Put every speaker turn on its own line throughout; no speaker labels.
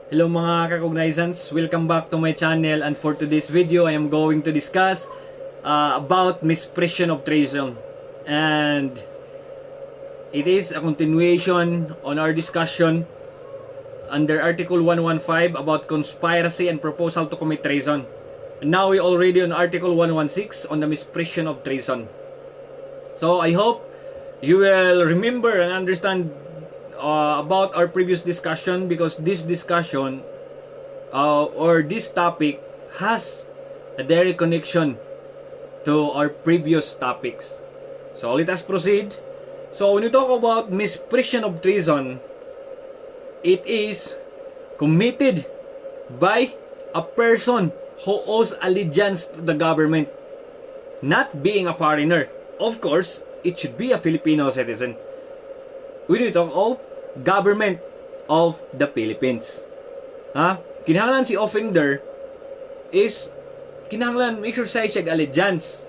Hello mga kakognizants, welcome back to my channel, and for today's video I am going to discuss about misprision of treason, and it is a continuation on our discussion under Article 115 about conspiracy and proposal to commit treason. And now we already on Article 116 on the misprision of treason. So I hope you will remember and understand about our previous discussion, because this discussion or this topic has a direct connection to our previous topics. So let us proceed. So when you talk about misprision of treason, it is committed by a person who owes allegiance to the government, not being a foreigner. Of course, it should be a Filipino citizen. When you talk of government of the Philippines, kinahanglan si offender is kinahanglan exercise siya allegiance.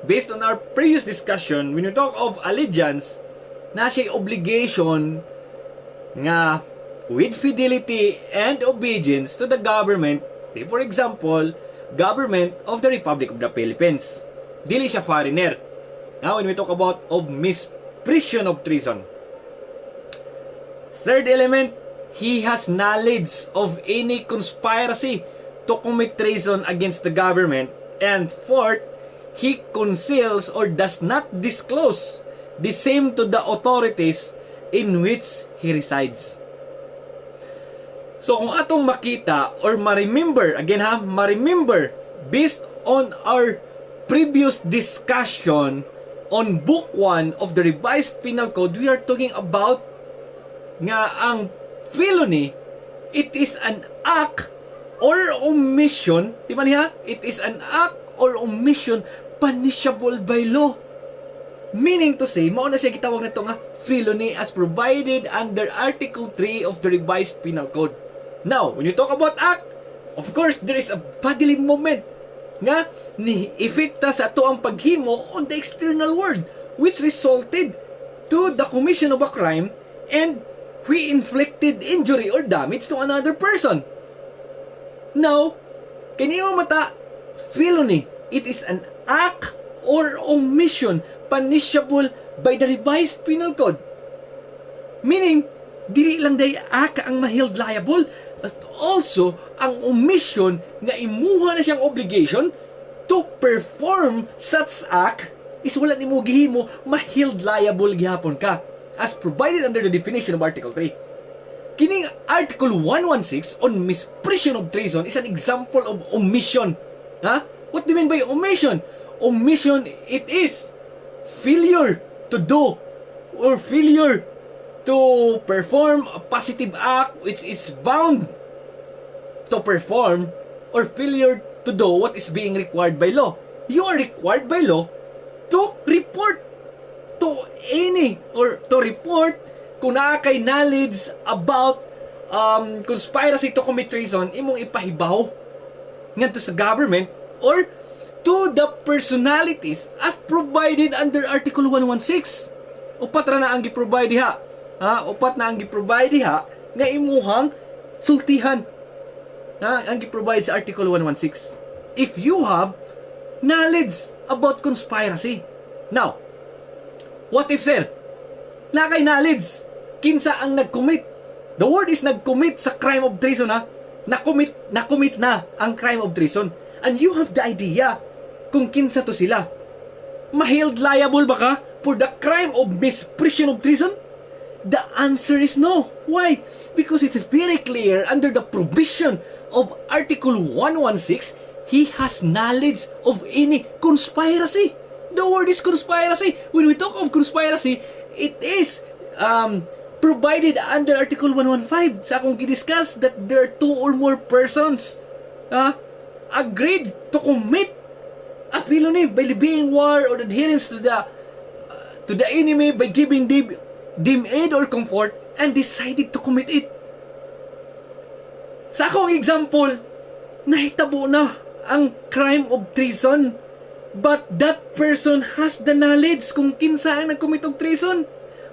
Based on our previous discussion, when you talk of allegiance, na siya obligation nga with fidelity and obedience to the government. Say for example, government of the Republic of the Philippines. Dili siya foreigner. Now, when we talk about of misprision of treason, third element, he has knowledge of any conspiracy to commit treason against the government. And fourth, he conceals or does not disclose the same to the authorities in which he resides. So kung atong makita or ma-remember, again ma-remember based on our previous discussion on Book 1 of the Revised Penal Code, we are talking about nga ang felony, it is an act or omission, di ba niya? It is an act or omission punishable by law. Meaning to say, mao na siya gitawag na ito nga felony as provided under Article 3 of the Revised Penal Code. Now, when you talk about act, of course, there is a bodily movement nga ni-effecta sa ato ang paghimo on the external world, which resulted to the commission of a crime and we inflicted injury or damage to another person. Now, kaniyo mata, felony, it is an act or omission punishable by the Revised Penal Code. Meaning, dili lang day act ang maheld liable, but also ang omission nga imuha na siyang obligation to perform such act is wala nimo gihimo, maheld liable gihapon ka, as provided under the definition of Article 3. Kining Article 116 on misprision of treason is an example of omission. What do you mean by omission? Omission, it is failure to do or failure to perform a positive act which is bound to perform, or failure to do what is being required by law. You are required by law to report to any or to report kung naa kay knowledge about conspiracy to commit treason, imong ipahibaw ngadto sa government or to the personalities as provided under Article 116. Upat ra na ang gi-provide diha. Upat na ang gi-provide diha nga imuhang sultihan. Ang gi-provide sa Article 116. If you have knowledge about conspiracy. Now, what if, sir, nakay knowledge, kinsa ang nag-commit? The word is nag-commit sa crime of treason, Nakomit na ang crime of treason. And you have the idea kung kinsa to sila. Maheld liable ba ka for the crime of misprision of treason? The answer is no. Why? Because it's very clear under the provision of Article 116, he has knowledge of any conspiracy. The word is conspiracy. When we talk of conspiracy, it is provided under Article 115. Sa akong gidiscuss that there are two or more persons agreed to commit a felony by levying war or adherence to the enemy by giving them aid or comfort and decided to commit it. Sa akong example, nahitabo na ang crime of treason, but that person has the knowledge kung kinsa ang nag-commit of treason.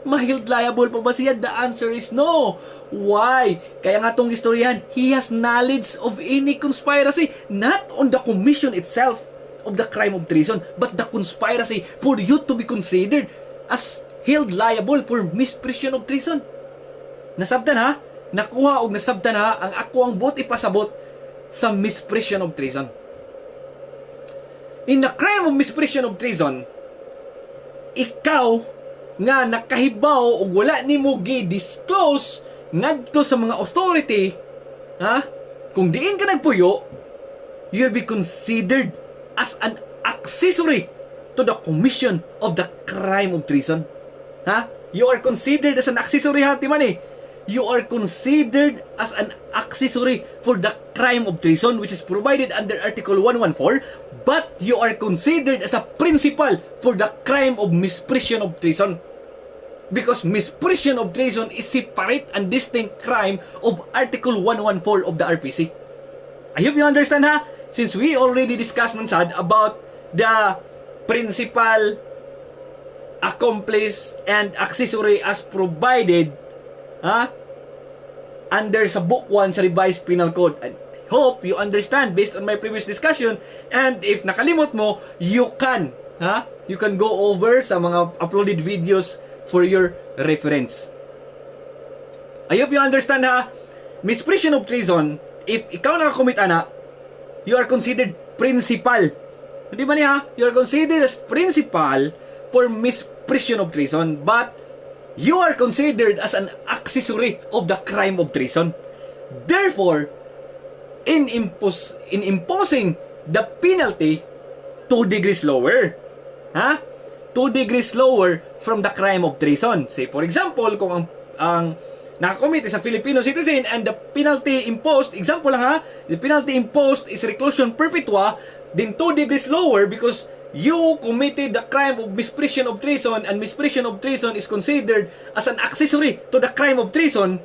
Maheld liable pa ba siya? The answer is no. Why? Kaya nga tong istoryahan, he has knowledge of any conspiracy, not on the commission itself of the crime of treason, but the conspiracy for you to be considered as held liable for misprision of treason. Nasabtan ha? Nakuha o nasabtan ha ang ako ang bot ipasabot sa misprision of treason. In the crime of misprision of treason, ikaw nga nakahibaw o wala nimo gi-disclose ngadto sa mga authority, ha? Kung diin ka nagpuyo, you'll be considered as an accessory to the commission of the crime of treason. Ha? You are considered as an accessory, ha, Timani? You are considered as an accessory for the crime of treason, which is provided under Article 114, but you are considered as a principal for the crime of misprision of treason. Because misprision of treason is separate and distinct crime of Article 114 of the RPC. I hope you understand, ha? Since we already discussed, Mansad, about the principal, accomplice, and accessory as provided, ha? Under sa Book 1 sa Revised Penal Code. I hope you understand based on my previous discussion. And if nakalimot mo, you can, ha? You can go over sa mga uploaded videos for your reference. I hope you understand, ha? Misprision of treason, if ikaw nakakomit ana, you are considered principal. Hindi ba niya? You are considered as principal for misprision of treason, but you are considered as an accessory of the crime of treason. Therefore, in imposing the penalty 2 degrees lower, ha? 2 degrees lower from the crime of treason. Say, for example, kung ang nakakomit is a Filipino citizen and the penalty imposed, example lang ha, the penalty imposed is reclusion perpetua, then 2 degrees lower because you committed the crime of misprision of treason, and misprision of treason is considered as an accessory to the crime of treason.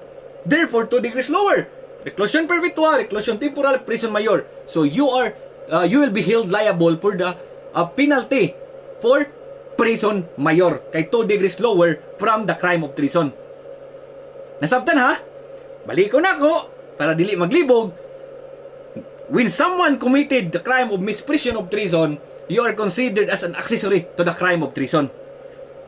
Therefore, 2 degrees lower. Reclusion perpetua, reclusion temporal, prison mayor. So you will be held liable for the penalty for prison mayor kay 2 degrees lower from the crime of treason. Nasabtan ha? Baliko na ko para dili maglibog. When someone committed the crime of misprision of treason, you are considered as an accessory to the crime of treason.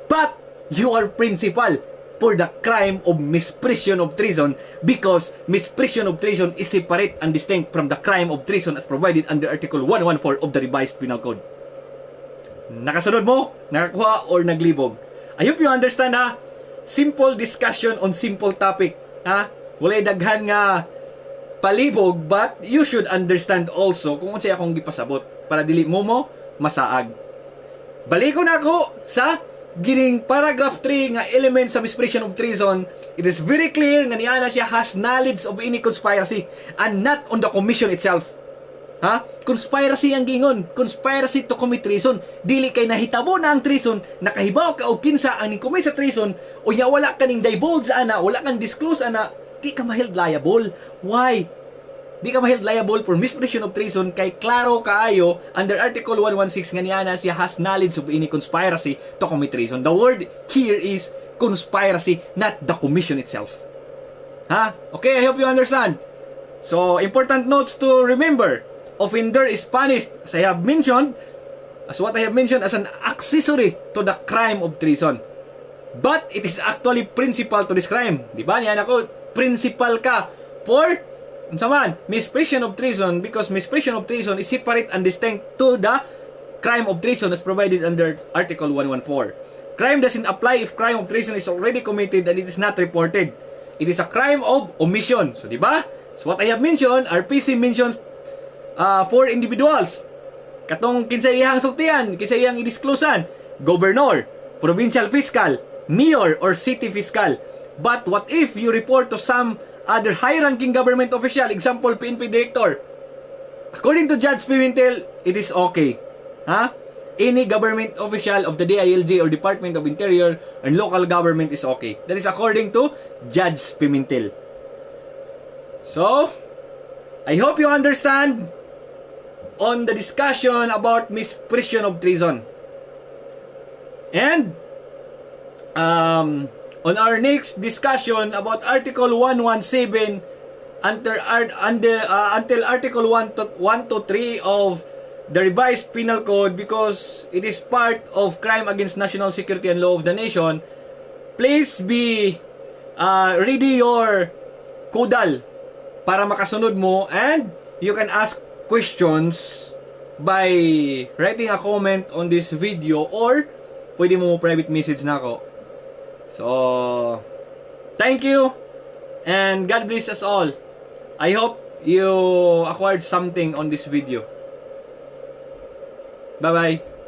But you are principal for the crime of misprision of treason because misprision of treason is separate and distinct from the crime of treason as provided under Article 114 of the Revised Penal Code. Nakasunod mo? Nakakuha or naglibog? I hope you understand, ha? Simple discussion on simple topic, ha? Walay daghan nga palibog, but you should understand also kung unsay akong gipasabot para dili mo masaag. Baliko na ako sa gining paragraph 3 nga element sa misprision of treason. It is very clear nga niana siya has knowledge of any conspiracy and not on the commission itself. Ha? Conspiracy ang gingon. Conspiracy to commit treason. Dili kay nahitabo na ang treason, nakahibaw ka o kinsa ang ni-commit sa treason, o nya wala ka ning divulge ana, wala kang disclose ana, di ka ma-held liable. Why? Di ka ma-held liable for misprision of treason kay klaro kaayo under Article 116 nga niana siya has knowledge of any conspiracy to commit treason. The word here is conspiracy, not the commission itself. Ha? Okay, I hope you understand. So, important notes to remember. Offender is punished, as I have mentioned, as an accessory to the crime of treason. But it is actually principal to this crime. Diba? Niyan ako, principal ka for misprision of treason, because misprision of treason is separate and distinct to the crime of treason as provided under Article 114. Crime doesn't apply if crime of treason is already committed and it is not reported. It is a crime of omission. So, diba? So, what I have mentioned, RPC mentions 4 individuals. Katong kinsa iyang sultian, kinsa iyang i-disclosean, governor, provincial fiscal, mayor, or city fiscal. But what if you report to some other high-ranking government official, example, PNP director? According to Judge Pimentel, it is okay. Ha? Any government official of the DILG or Department of Interior and local government is okay. That is according to Judge Pimentel. So, I hope you understand on the discussion about misprision of treason. And On our next discussion about Article 117 until Article 1 to 3 of the revised penal code, because it is part of crime against national security and law of the nation, please be ready your kudal para makasunod mo, and you can ask questions by writing a comment on this video, or pwede mo private message na ako. So, thank you and God bless us all. I hope you acquired something on this video. Bye-bye.